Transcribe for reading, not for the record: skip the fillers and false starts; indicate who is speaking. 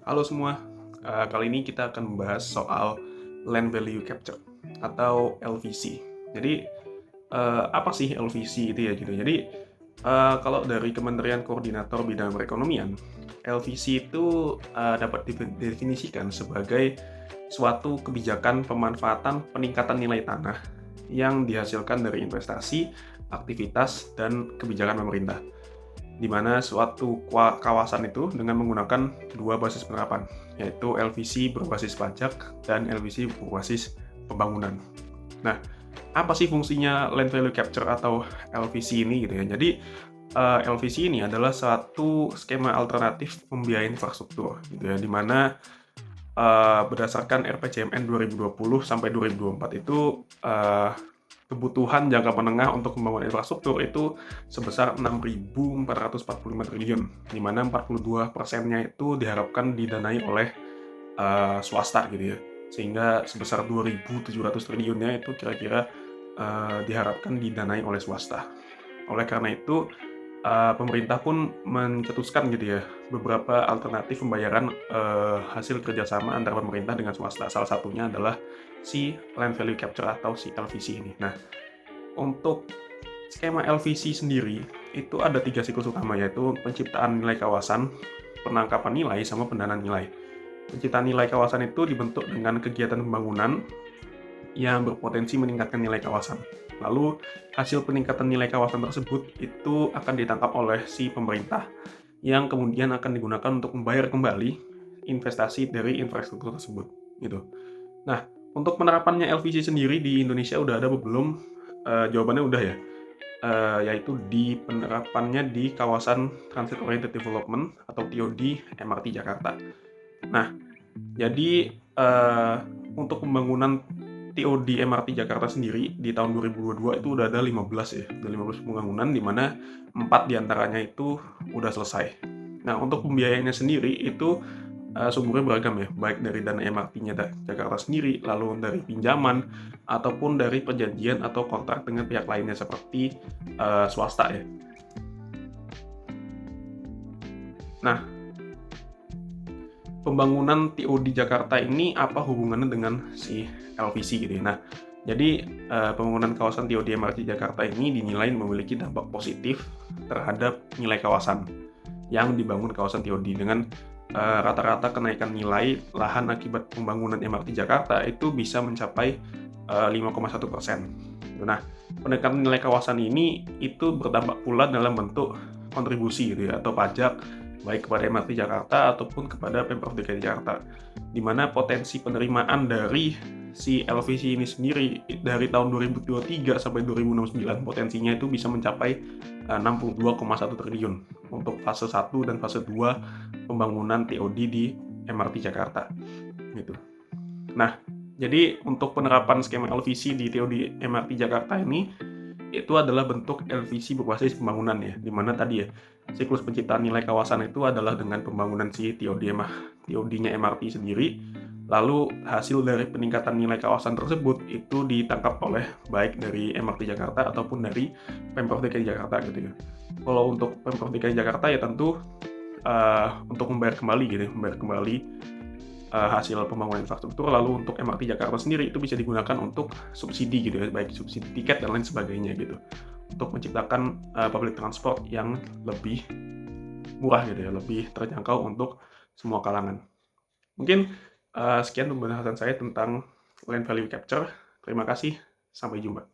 Speaker 1: Halo semua, kali ini kita akan membahas soal Land Value Capture atau LVC. Jadi, apa sih LVC itu ya gitu. Jadi, kalau dari Kementerian Koordinator Bidang Perekonomian, LVC itu dapat didefinisikan sebagai suatu kebijakan pemanfaatan peningkatan nilai tanah yang dihasilkan dari investasi, aktivitas, dan kebijakan pemerintah di mana suatu kawasan itu dengan menggunakan dua basis penerapan, yaitu LVC berbasis pajak dan LVC berbasis pembangunan. Nah, apa sih fungsinya Land Value Capture atau LVC ini gitu ya? Jadi, LVC ini adalah satu skema alternatif pembiayaan infrastruktur gitu ya, di mana berdasarkan RPJMN 2020 sampai 2024 itu kebutuhan jangka menengah untuk pembangunan infrastruktur itu sebesar 6.445 triliun, di mana 42%-nya itu diharapkan didanai oleh swasta gitu ya. Sehingga sebesar 2.700 triliunnya itu kira-kira diharapkan didanai oleh swasta. Oleh karena itu, pemerintah pun mencetuskan gitu ya beberapa alternatif pembayaran hasil kerjasama antara pemerintah dengan swasta. Salah satunya adalah si Land Value Capture atau si LVC ini. Nah, untuk skema LVC sendiri itu ada 3 siklus utama, yaitu penciptaan nilai kawasan, penangkapan nilai, sama pendanaan nilai. Penciptaan nilai kawasan itu dibentuk dengan kegiatan pembangunan yang berpotensi meningkatkan nilai kawasan. Lalu hasil peningkatan nilai kawasan tersebut itu akan ditangkap oleh si pemerintah yang kemudian akan digunakan untuk membayar kembali investasi dari infrastruktur tersebut gitu. Nah, untuk penerapannya LVC sendiri di Indonesia udah ada apa belum? Jawabannya udah ya. Yaitu di penerapannya di kawasan Transit Oriented Development atau TOD MRT Jakarta. Nah, jadi untuk pembangunan TOD MRT Jakarta sendiri di tahun 2022 itu udah ada 15 ya, udah 15 pembangunan di mana 4 diantaranya itu udah selesai. Nah, untuk pembiayaannya sendiri itu sumbernya beragam ya, baik dari dana MRT-nya Jakarta sendiri, lalu dari pinjaman, ataupun dari perjanjian atau kontrak dengan pihak lainnya seperti swasta ya. Nah, pembangunan TOD Jakarta ini apa hubungannya dengan si LVC gitu ya. Nah, jadi pembangunan kawasan TOD MRT Jakarta ini dinilai memiliki dampak positif terhadap nilai kawasan yang dibangun kawasan TOD dengan rata-rata kenaikan nilai lahan akibat pembangunan MRT Jakarta itu bisa mencapai 5,1%. Nah, peningkatan nilai kawasan ini itu berdampak pula dalam bentuk kontribusi gitu ya, atau pajak baik kepada MRT Jakarta ataupun kepada Pemprov DKI Jakarta, di mana potensi penerimaan dari si LVC ini sendiri dari tahun 2023 sampai 2069 potensinya itu bisa mencapai 62,1 triliun untuk fase 1 dan fase 2 pembangunan TOD di MRT Jakarta gitu. Nah, jadi untuk penerapan skema LVC di TOD MRT Jakarta ini itu adalah bentuk LVC berbasis pembangunan ya, di mana tadi ya siklus penciptaan nilai kawasan itu adalah dengan pembangunan si TOD-nya MRT sendiri, lalu hasil dari peningkatan nilai kawasan tersebut itu ditangkap oleh baik dari MRT Jakarta ataupun dari Pemprov DKI Jakarta gitu ya. Kalau untuk Pemprov DKI Jakarta ya tentu untuk membayar kembali gitu, membayar kembali hasil pembangunan infrastruktur. Lalu untuk MRT Jakarta sendiri itu bisa digunakan untuk subsidi gitu ya, baik subsidi tiket dan lain sebagainya gitu, untuk menciptakan public transport yang lebih murah gitu ya, lebih terjangkau untuk semua kalangan. Mungkin sekian pembahasan saya tentang Land Value Capture. Terima kasih, sampai jumpa.